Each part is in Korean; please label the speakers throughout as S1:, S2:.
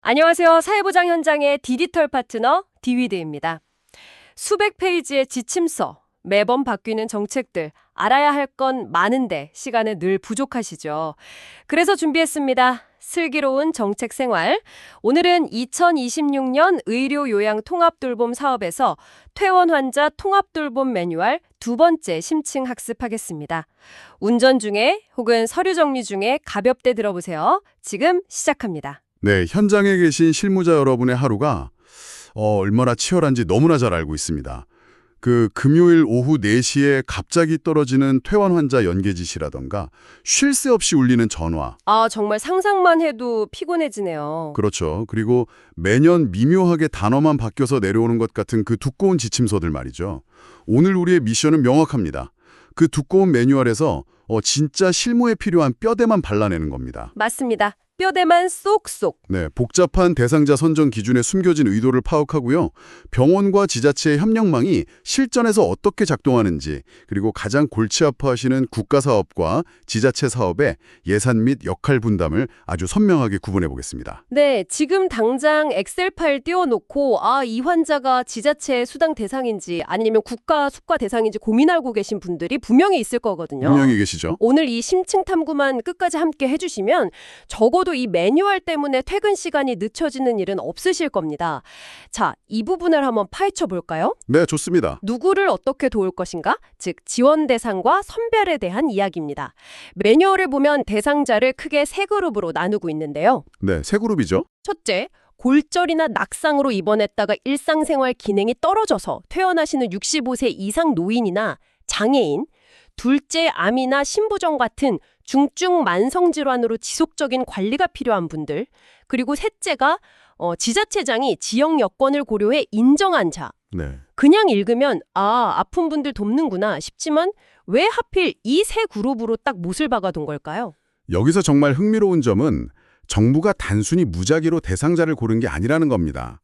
S1: 안녕하세요. 사회보장 현장의 디지털 파트너 디위드입니다. 수백 페이지의 지침서, 매번 바뀌는 정책들, 알아야 할 건 많은데 시간은 늘 부족하시죠. 그래서 준비했습니다. 슬기로운 정책 생활. 오늘은 2026년 의료요양통합돌봄 사업에서 퇴원 환자 통합돌봄 매뉴얼 두 번째 심층 학습하겠습니다. 운전 중에 혹은 서류 정리 중에 가볍게 들어보세요. 지금 시작합니다.
S2: 네, 현장에 계신 실무자 여러분의 하루가 얼마나 치열한지 너무나 잘 알고 있습니다. 금요일 오후 4시에 갑자기 떨어지는 퇴원 환자 연계 지시라던가 쉴 새 없이 울리는 전화.
S1: 정말 상상만 해도 피곤해지네요.
S2: 그렇죠. 그리고 매년 미묘하게 단어만 바뀌어서 내려오는 것 같은 그 두꺼운 지침서들 말이죠. 오늘 우리의 미션은 명확합니다. 그 두꺼운 매뉴얼에서 진짜 실무에 필요한 뼈대만 발라내는 겁니다.
S1: 맞습니다. 뼈대만 쏙쏙.
S2: 네, 복잡한 대상자 선정 기준에 숨겨진 의도를 파악하고요. 병원과 지자체의 협력망이 실전에서 어떻게 작동하는지, 그리고 가장 골치 아파하시는 국가사업과 지자체 사업의 예산 및 역할 분담을 아주 선명하게 구분해 보겠습니다.
S1: 네, 지금 당장 엑셀 파일 띄워놓고 이 환자가 지자체 수당 대상인지 아니면 국가 숙가 대상인지 고민하고 계신 분들이 분명히 있을 거거든요.
S2: 분명히 계시죠?
S1: 오늘 이 심층 탐구만 끝까지 함께 해주시면 적어도 이 매뉴얼 때문에 퇴근 시간이 늦춰지는 일은 없으실 겁니다. 자, 이 부분을 한번 파헤쳐 볼까요?
S2: 네, 좋습니다.
S1: 누구를 어떻게 도울 것인가? 즉, 지원 대상과 선별에 대한 이야기입니다. 매뉴얼을 보면 대상자를 크게 세 그룹으로 나누고 있는데요.
S2: 네, 세 그룹이죠.
S1: 첫째, 골절이나 낙상으로 입원했다가 일상생활 기능이 떨어져서 퇴원하시는 65세 이상 노인이나 장애인, 둘째, 암이나 신부종 같은 중증 만성질환으로 지속적인 관리가 필요한 분들, 그리고 셋째가 지자체장이 지역 여건을 고려해 인정한 자.
S2: 네.
S1: 그냥 읽으면 아픈 분들 돕는구나 싶지만 왜 하필 이 세 그룹으로 딱 못을 박아둔 걸까요?
S2: 여기서 정말 흥미로운 점은 정부가 단순히 무작위로 대상자를 고른 게 아니라는 겁니다.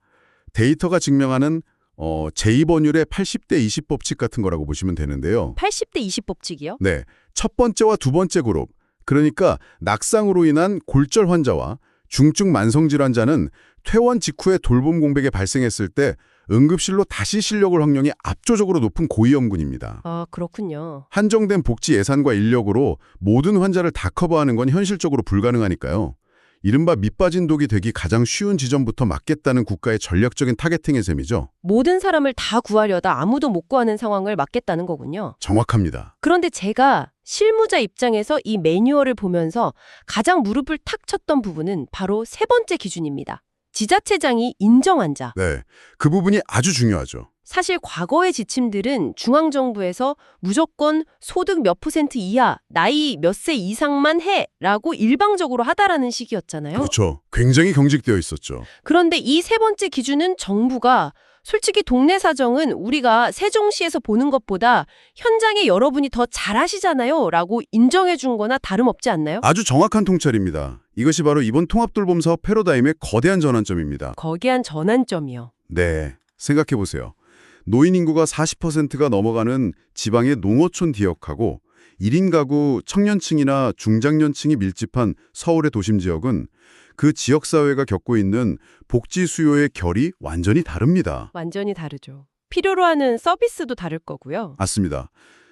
S2: 데이터가 증명하는 제2번율의 80대 20 법칙 같은 거라고 보시면 되는데요.
S1: 80대 20 법칙이요?
S2: 네, 첫 번째와 두 번째 그룹, 그러니까 낙상으로 인한 골절 환자와 중증 만성질환자는 퇴원 직후에 돌봄 공백이 발생했을 때 응급실로 다시 실려올 확률이 압도적으로 높은 고위험군입니다.
S1: 그렇군요.
S2: 한정된 복지 예산과 인력으로 모든 환자를 다 커버하는 건 현실적으로 불가능하니까요. 이른바 밑빠진 독이 되기 가장 쉬운 지점부터 막겠다는 국가의 전략적인 타겟팅의 셈이죠.
S1: 모든 사람을 다 구하려다 아무도 못 구하는 상황을 막겠다는 거군요.
S2: 정확합니다.
S1: 그런데 제가 실무자 입장에서 이 매뉴얼을 보면서 가장 무릎을 탁 쳤던 부분은 바로 세 번째 기준입니다. 지자체장이 인정한 자.
S2: 네, 그 부분이 아주 중요하죠.
S1: 사실 과거의 지침들은 중앙정부에서 무조건 소득 몇 % 이하, 나이 몇 세 이상만 해라고 일방적으로 하다라는 식이었잖아요.
S2: 그렇죠. 굉장히 경직되어 있었죠.
S1: 그런데 이 세 번째 기준은 정부가 솔직히 동네 사정은 우리가 세종시에서 보는 것보다 현장에 여러분이 더 잘하시잖아요 라고 인정해 준 거나 다름없지 않나요?
S2: 아주 정확한 통찰입니다. 이것이 바로 이번 통합돌봄 사업 패러다임의 거대한 전환점입니다.
S1: 거기한 전환점이요.
S2: 네, 생각해보세요. 노인 인구가 40%가 넘어가는 지방의 농어촌 지역하고 1인 가구 청년층이나 중장년층이 밀집한 서울의 도심 지역은 그 지역사회가 겪고 있는 복지 수요의 결이 완전히 다릅니다.
S1: 완전히 다르죠. 필요로 하는 서비스도 다를 거고요.
S2: 맞습니다.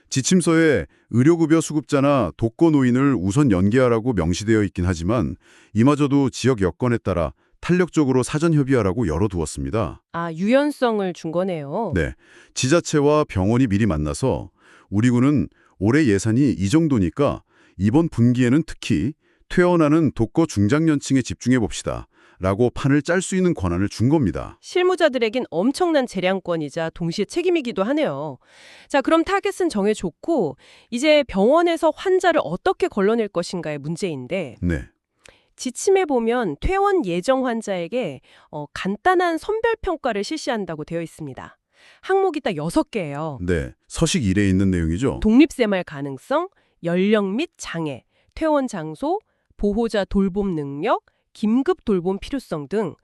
S2: 지침서에 의료급여 수급자나 독거노인을 우선 연계하라고 명시되어 있긴 하지만 이마저도 지역 여건에 따라 탄력적으로 사전협의하라고 열어두었습니다.
S1: 유연성을 준 거네요.
S2: 네, 지자체와 병원이 미리 만나서 우리 군은 올해 예산이 이 정도니까 이번 분기에는 특히 퇴원하는 독거 중장년층에 집중해 봅시다 라고 판을 짤 수 있는 권한을 준 겁니다.
S1: 실무자들에겐 엄청난 재량권이자 동시에 책임이기도 하네요. 자, 그럼 타겟은 정해줬고 이제 병원에서 환자를 어떻게 걸러낼 것인가의 문제인데
S2: 네.
S1: 지침에 보면 퇴원 예정 환자에게 간단한 선별평가를 실시한다고 되어 있습니다. 항목이 딱 6개예요.
S2: 네, 서식 1에 있는 내용이죠.
S1: 독립생활 가능성, 연령 및 장애, 퇴원 장소, 보호자 돌봄 능력, 긴급 돌봄 필요성 등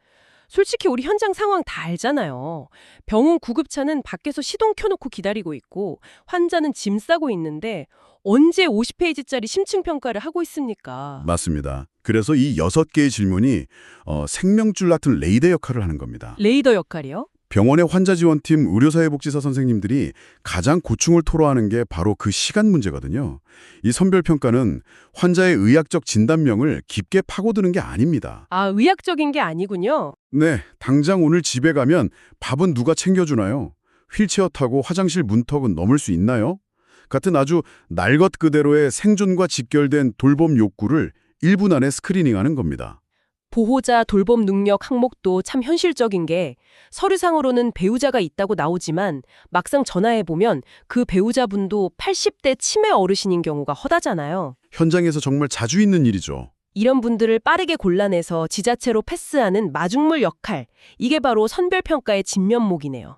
S3: 솔직히 우리 현장 상황 다 알잖아요. 병원 구급차는 밖에서 시동 켜놓고 기다리고 있고 환자는 짐 싸고 있는데 언제 50페이지짜리 심층 평가를 하고 있습니까?
S2: 맞습니다. 그래서 이 6개의 질문이 생명줄 같은 레이더 역할을 하는 겁니다.
S3: 레이더 역할이요?
S2: 병원의 환자지원팀 의료사회복지사 선생님들이 가장 고충을 토로하는 게 바로 그 시간 문제거든요. 이 선별평가는 환자의 의학적 진단명을 깊게 파고드는 게 아닙니다.
S3: 아, 의학적인 게 아니군요.
S2: 네, 당장 오늘 집에 가면 밥은 누가 챙겨주나요? 휠체어 타고 화장실 문턱은 넘을 수 있나요? 같은 아주 날 것 그대로의 생존과 직결된 돌봄 욕구를 1분 안에 스크리닝하는 겁니다.
S3: 보호자 돌봄 능력 항목도 참 현실적인 게 서류상으로는 배우자가 있다고 나오지만 막상 전화해보면 그 배우자분도 80대 치매 어르신인 경우가 허다잖아요.
S2: 현장에서 정말 자주 있는 일이죠.
S3: 이런 분들을 빠르게 골라내서 지자체로 패스하는 마중물 역할, 이게 바로 선별평가의 진면목이네요.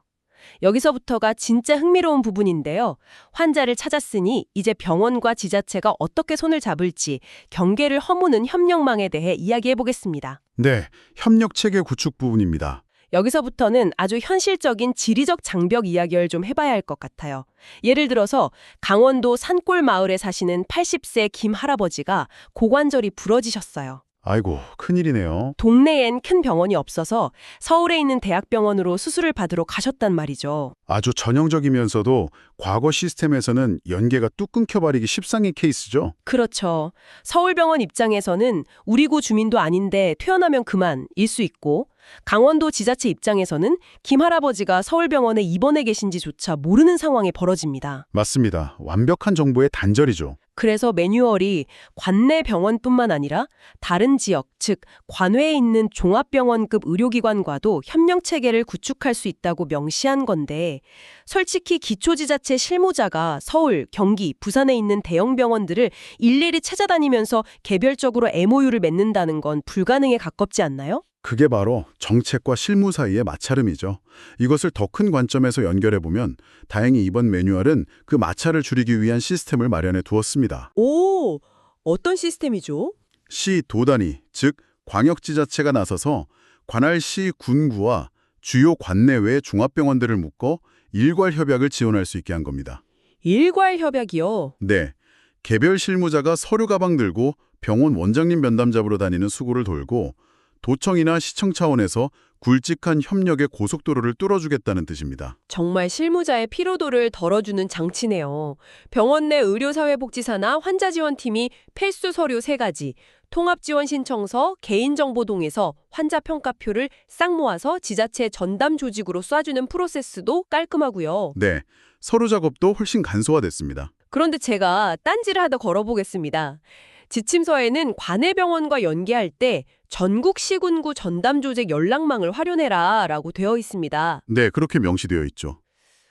S3: 여기서부터가 진짜 흥미로운 부분인데요. 환자를 찾았으니 이제 병원과 지자체가 어떻게 손을 잡을지 경계를 허무는 협력망에 대해 이야기해보겠습니다.
S2: 네, 협력체계 구축 부분입니다.
S3: 여기서부터는 아주 현실적인 지리적 장벽 이야기를 좀 해봐야 할 것 같아요. 예를 들어서 강원도 산골 마을에 사시는 80세 김 할아버지가 고관절이 부러지셨어요.
S2: 아이고, 큰일이네요.
S3: 동네엔 큰 병원이 없어서 서울에 있는 대학병원으로 수술을 받으러 가셨단 말이죠.
S2: 아주 전형적이면서도 과거 시스템에서는 연계가 뚝 끊겨버리기 십상의 케이스죠.
S3: 그렇죠. 서울병원 입장에서는 우리 구 주민도 아닌데 퇴원하면 그만일 수 있고, 강원도 지자체 입장에서는 김 할아버지가 서울병원에 입원해 계신지조차 모르는 상황이 벌어집니다.
S2: 맞습니다. 완벽한 정보의 단절이죠.
S3: 그래서 매뉴얼이 관내 병원뿐만 아니라 다른 지역, 즉 관외에 있는 종합병원급 의료기관과도 협력체계를 구축할 수 있다고 명시한 건데, 솔직히 기초지자체 실무자가 서울, 경기, 부산에 있는 대형 병원들을 일일이 찾아다니면서 개별적으로 MOU를 맺는다는 건 불가능에 가깝지 않나요?
S2: 그게 바로 정책과 실무 사이의 마찰음이죠. 이것을 더 큰 관점에서 연결해보면 다행히 이번 매뉴얼은 그 마찰을 줄이기 위한 시스템을 마련해 두었습니다.
S3: 오, 어떤 시스템이죠?
S2: 시 도단위, 즉 광역지자체가 나서서 관할시 군구와 주요 관내외 종합병원들을 묶어 일괄 협약을 지원할 수 있게 한 겁니다.
S3: 일괄 협약이요?
S2: 네, 개별 실무자가 서류 가방 들고 병원 원장님 면담 잡으러 다니는 수고를 돌고 도청이나 시청 차원에서 굵직한 협력의 고속도로를 뚫어주겠다는 뜻입니다.
S3: 정말 실무자의 피로도를 덜어주는 장치네요. 병원 내 의료사회복지사나 환자지원팀이 필수 서류 3가지, 통합지원신청서, 개인정보동에서 환자평가표를 싹 모아서 지자체 전담 조직으로 쏴주는 프로세스도 깔끔하고요.
S2: 네, 서류 작업도 훨씬 간소화됐습니다.
S3: 그런데 제가 딴지를 하나 걸어보겠습니다. 지침서에는 관내병원과 연계할 때 전국 시군구 전담 조직 연락망을 활용해라 라고 되어 있습니다.
S2: 네, 그렇게 명시되어 있죠.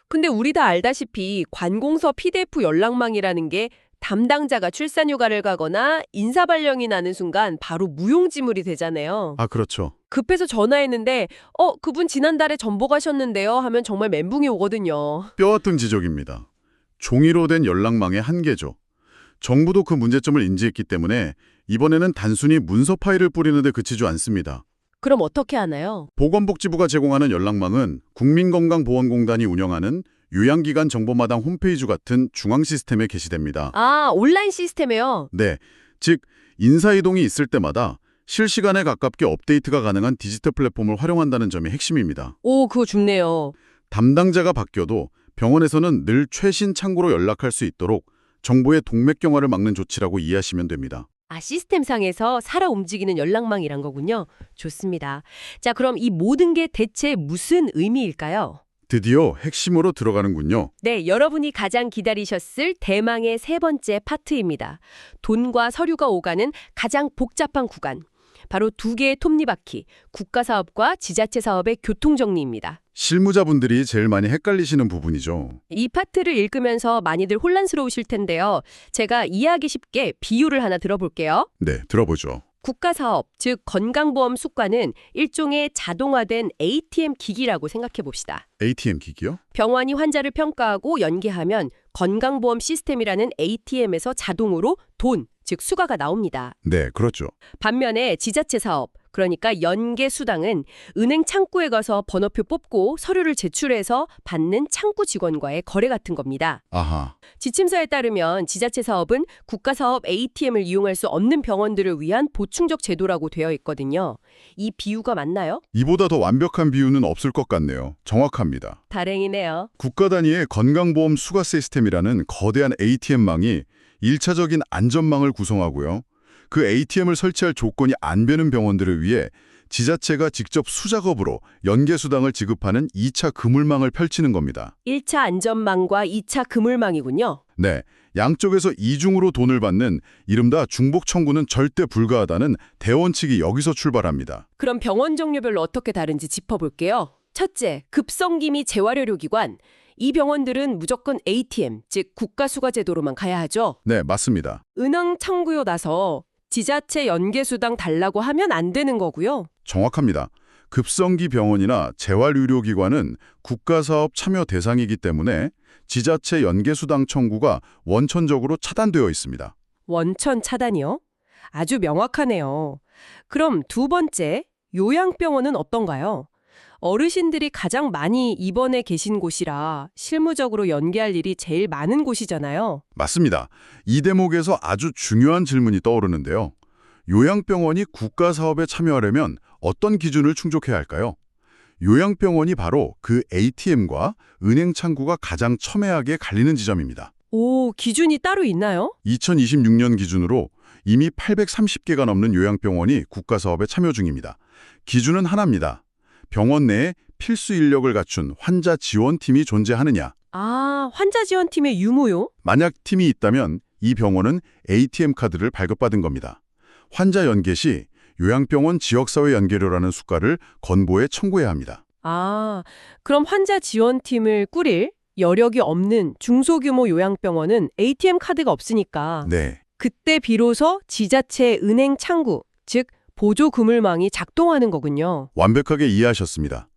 S3: 근데 우리 다 알다시피 관공서 PDF 연락망이라는 게 담당자가 출산휴가를 가거나 인사발령이 나는 순간 바로 무용지물이 되잖아요.
S2: 아, 그렇죠.
S3: 급해서 전화했는데 그분 지난달에 전보 가셨는데요 하면 정말 멘붕이 오거든요.
S2: 뼈아픈 지적입니다. 종이로 된 연락망의 한계죠. 정부도 그 문제점을 인지했기 때문에 이번에는 단순히 문서 파일을 뿌리는 데 그치지 않습니다.
S3: 그럼 어떻게 하나요?
S2: 보건복지부가 제공하는 연락망은 국민건강보험공단이 운영하는 요양기관 정보마당 홈페이지 같은 중앙 시스템에 게시됩니다.
S3: 아, 온라인 시스템이요?
S2: 네, 즉 인사이동이 있을 때마다 실시간에 가깝게 업데이트가 가능한 디지털 플랫폼을 활용한다는 점이 핵심입니다.
S3: 오, 그거 좋네요.
S2: 담당자가 바뀌어도 병원에서는 늘 최신 창구로 연락할 수 있도록 정보의 동맥경화를 막는 조치라고 이해하시면 됩니다.
S3: 아, 시스템상에서 살아 움직이는 연락망이란 거군요. 좋습니다. 자, 그럼 이 모든 게 대체 무슨 의미일까요?
S2: 드디어 핵심으로 들어가는군요.
S3: 네, 여러분이 가장 기다리셨을 대망의 3번째 파트입니다. 돈과 서류가 오가는 가장 복잡한 구간. 바로 2개의 톱니바퀴, 국가사업과 지자체 사업의 교통정리입니다.
S2: 실무자분들이 제일 많이 헷갈리시는 부분이죠.
S3: 이 파트를 읽으면서 많이들 혼란스러우실 텐데요. 제가 이해하기 쉽게 비유를 하나 들어볼게요.
S2: 네, 들어보죠.
S3: 국가사업, 즉 건강보험 수과는 일종의 자동화된 ATM 기기라고 생각해 봅시다.
S2: ATM 기기요?
S3: 병원이 환자를 평가하고 연계하면 건강보험 시스템이라는 ATM에서 자동으로 돈, 즉 수가가 나옵니다.
S2: 네, 그렇죠.
S3: 반면에 지자체 사업, 그러니까 연계수당은 은행 창구에 가서 번호표 뽑고 서류를 제출해서 받는 창구 직원과의 거래 같은 겁니다.
S2: 아하.
S3: 지침서에 따르면 지자체 사업은 국가사업 ATM을 이용할 수 없는 병원들을 위한 보충적 제도라고 되어 있거든요. 이 비유가 맞나요?
S2: 이보다 더 완벽한 비유는 없을 것 같네요. 정확합니다.
S3: 다행이네요.
S2: 국가 단위의 건강보험 수가 시스템이라는 거대한 ATM망이 1차적인 안전망을 구성하고요. 그 ATM을 설치할 조건이 안 되는 병원들을 위해 지자체가 직접 수작업으로 연계수당을 지급하는 2차 그물망을 펼치는 겁니다.
S3: 1차 안전망과 2차 그물망이군요.
S2: 네, 양쪽에서 이중으로 돈을 받는 이른바 중복 청구는 절대 불가하다는 대원칙이 여기서 출발합니다.
S3: 그럼 병원 종류별로 어떻게 다른지 짚어볼게요. 첫째, 급성기미 재활의료기관. 이 병원들은 무조건 ATM, 즉 국가수가제도로만 가야 하죠.
S2: 네, 맞습니다.
S3: 은행 창구요 나서 지자체 연계수당 달라고 하면 안 되는 거고요.
S2: 정확합니다. 급성기 병원이나 재활의료기관은 국가사업 참여 대상이기 때문에 지자체 연계수당 청구가 원천적으로 차단되어 있습니다.
S3: 원천 차단이요? 아주 명확하네요. 그럼 두 번째, 요양병원은 어떤가요? 어르신들이 가장 많이 입원해 계신 곳이라 실무적으로 연계할 일이 제일 많은 곳이잖아요.
S2: 맞습니다. 이 대목에서 아주 중요한 질문이 떠오르는데요. 요양병원이 국가사업에 참여하려면 어떤 기준을 충족해야 할까요? 요양병원이 바로 그 ATM과 은행 창구가 가장 첨예하게 갈리는 지점입니다.
S3: 오, 기준이 따로 있나요?
S2: 2026년 기준으로 이미 830개가 넘는 요양병원이 국가사업에 참여 중입니다. 기준은 하나입니다. 병원 내에 필수 인력을 갖춘 환자 지원팀이 존재하느냐.
S3: 아, 환자 지원팀의 유무요?
S2: 만약 팀이 있다면 이 병원은 ATM 카드를 발급받은 겁니다. 환자 연계 시 요양병원 지역사회 연계료라는 수가를 건보에 청구해야 합니다.
S3: 아, 그럼 환자 지원팀을 꾸릴 여력이 없는 중소규모 요양병원은 ATM 카드가 없으니까
S2: 네,
S3: 그때 비로소 지자체 은행 창구, 즉 보조 그물망이 작동하는 거군요.
S2: 완벽하게 이해하셨습니다.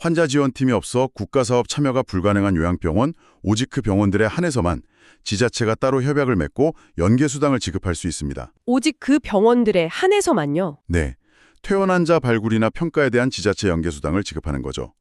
S2: 환자 지원팀이 없어 국가사업 참여가 불가능한 요양병원, 오직 그 병원들에 한해서만 지자체가 따로 협약을 맺고 연계수당을 지급할 수 있습니다.
S3: 오직 그 병원들에 한해서만요.
S2: 네, 퇴원 환자 발굴이나 평가에 대한 지자체 연계수당을 지급하는 거죠.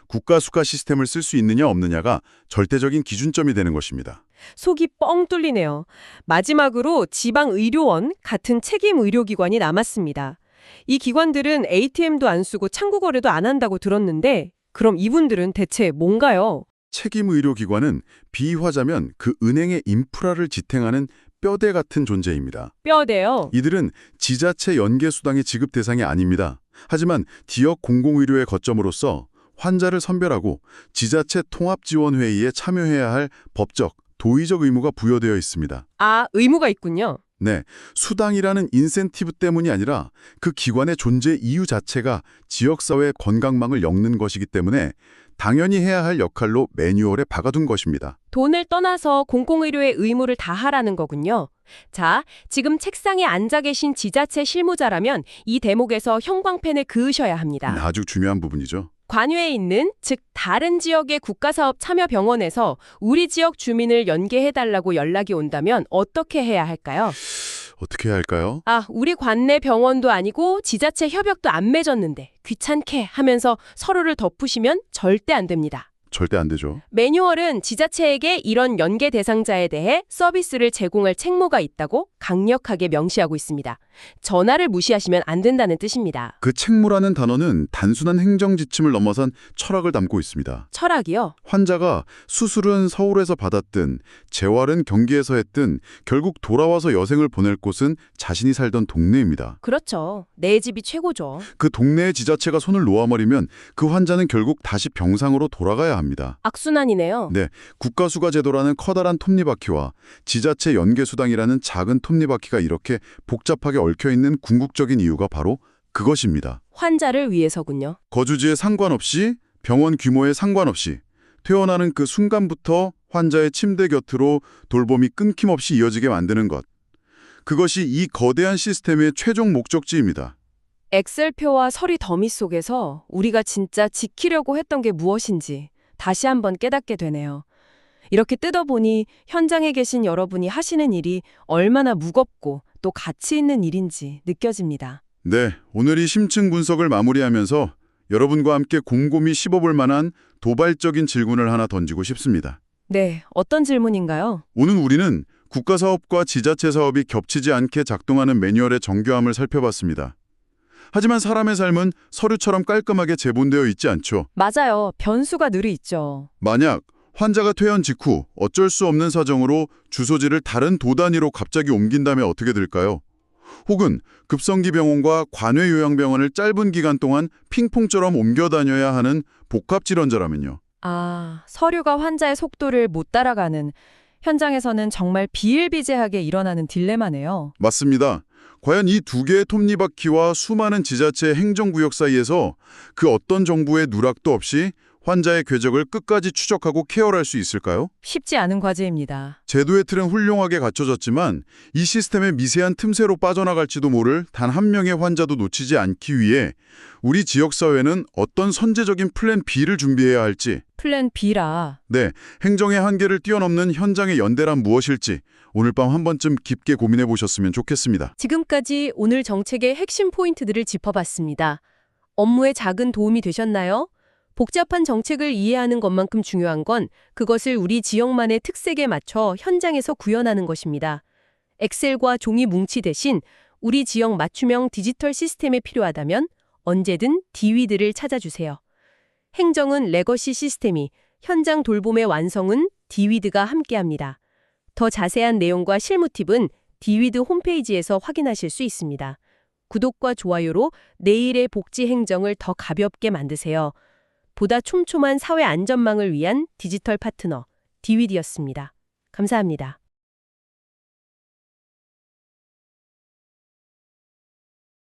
S2: 국가수가 시스템을 쓸 수 있느냐 없느냐가 절대적인 기준점이 되는 것입니다.
S3: 속이 뻥 뚫리네요. 마지막으로 지방의료원 같은 책임 의료기관이 남았습니다. 이 기관들은 ATM도 안 쓰고 창구 거래도 안 한다고 들었는데 그럼 이분들은 대체 뭔가요?
S2: 책임 의료기관은 비유하자면 그 은행의 인프라를 지탱하는 뼈대 같은 존재입니다.
S3: 뼈대요.
S2: 이들은 지자체 연계수당의 지급 대상이 아닙니다. 하지만 지역 공공의료의 거점으로서 환자를 선별하고 지자체 통합지원회의에 참여해야 할 법적, 도의적 의무가 부여되어 있습니다.
S3: 아, 의무가 있군요.
S2: 네, 수당이라는 인센티브 때문이 아니라 그 기관의 존재 이유 자체가 지역사회의 건강망을 엮는 것이기 때문에 당연히 해야 할 역할로 매뉴얼에 박아둔 것입니다.
S3: 돈을 떠나서 공공의료의 의무를 다하라는 거군요. 자, 지금 책상에 앉아 계신 지자체 실무자라면 이 대목에서 형광펜을 그으셔야 합니다.
S2: 아주 중요한 부분이죠.
S3: 관외에 있는, 즉 다른 지역의 국가사업 참여 병원에서 우리 지역 주민을 연계해달라고 연락이 온다면 어떻게 해야 할까요?
S2: 어떻게 해야 할까요?
S3: 아, 우리 관내 병원도 아니고 지자체 협약도 안 맺었는데 귀찮게 하면서 서로를 덮으시면 절대 안 됩니다.
S2: 절대 안 되죠.
S3: 매뉴얼은 지자체에게 이런 연계 대상자에 대해 서비스를 제공할 책무가 있다고 강력하게 명시하고 있습니다. 전화를 무시하시면 안 된다는 뜻입니다.
S2: 그 책무라는 단어는 단순한 행정 지침을 넘어선 철학을 담고 있습니다.
S3: 철학이요?
S2: 환자가 수술은 서울에서 받았든 재활은 경기에서 했든 결국 돌아와서 여생을 보낼 곳은 자신이 살던 동네입니다.
S3: 그렇죠. 내 집이 최고죠.
S2: 그 동네의 지자체가 손을 놓아버리면 그 환자는 결국 다시 병상으로 돌아가야 합니다.
S3: 악순환이네요.
S2: 네, 국가수가제도라는 커다란 톱니바퀴와 지자체 연계수당이라는 작은 톱니바퀴가 이렇게 복잡하게 얽혀있는 궁극적인 이유가 바로 그것입니다.
S3: 환자를 위해서군요.
S2: 거주지에 상관없이, 병원 규모에 상관없이 퇴원하는 그 순간부터 환자의 침대 곁으로 돌봄이 끊김없이 이어지게 만드는 것. 그것이 이 거대한 시스템의 최종 목적지입니다.
S3: 엑셀표와 서리 더미 속에서 우리가 진짜 지키려고 했던 게 무엇인지 다시 한번 깨닫게 되네요. 이렇게 뜯어보니 현장에 계신 여러분이 하시는 일이 얼마나 무겁고 또 가치 있는 일인지 느껴집니다.
S2: 네, 오늘 이 심층 분석을 마무리하면서 여러분과 함께 곰곰이 씹어볼 만한 도발적인 질문을 하나 던지고 싶습니다.
S1: 네, 어떤 질문인가요?
S2: 오늘 우리는 국가사업과 지자체 사업이 겹치지 않게 작동하는 매뉴얼의 정교함을 살펴봤습니다. 하지만 사람의 삶은 서류처럼 깔끔하게 제본되어 있지 않죠.
S1: 맞아요. 변수가 늘 있죠.
S2: 만약 환자가 퇴원 직후 어쩔 수 없는 사정으로 주소지를 다른 도 단위로 갑자기 옮긴다면 어떻게 될까요? 혹은 급성기 병원과 관외 요양병원을 짧은 기간 동안 핑퐁처럼 옮겨 다녀야 하는 복합 질환자라면요.
S4: 아, 서류가 환자의 속도를 못 따라가는 현장에서는 정말 비일비재하게 일어나는 딜레마네요.
S2: 맞습니다. 과연 이 두 개의 톱니바퀴와 수많은 지자체 행정구역 사이에서 그 어떤 정부의 누락도 없이 환자의 궤적을 끝까지 추적하고 케어할 수 있을까요?
S4: 쉽지 않은 과제입니다.
S2: 제도의 틀은 훌륭하게 갖춰졌지만 이 시스템의 미세한 틈새로 빠져나갈지도 모를 단 한 명의 환자도 놓치지 않기 위해 우리 지역사회는 어떤 선제적인 플랜 B를 준비해야 할지,
S4: 플랜 B라.
S2: 네, 행정의 한계를 뛰어넘는 현장의 연대란 무엇일지 오늘 밤 한 번쯤 깊게 고민해 보셨으면 좋겠습니다.
S1: 지금까지 오늘 정책의 핵심 포인트들을 짚어봤습니다. 업무에 작은 도움이 되셨나요? 복잡한 정책을 이해하는 것만큼 중요한 건 그것을 우리 지역만의 특색에 맞춰 현장에서 구현하는 것입니다. 엑셀과 종이 뭉치 대신 우리 지역 맞춤형 디지털 시스템이 필요하다면 언제든 디위드를 찾아주세요. 행정은 레거시 시스템이, 현장 돌봄의 완성은 디위드가 함께합니다. 더 자세한 내용과 실무 팁은 디위드 홈페이지에서 확인하실 수 있습니다. 구독과 좋아요로 내일의 복지 행정을 더 가볍게 만드세요. 보다 촘촘한 사회 안전망을 위한 디지털 파트너 디위드였습니다. 감사합니다.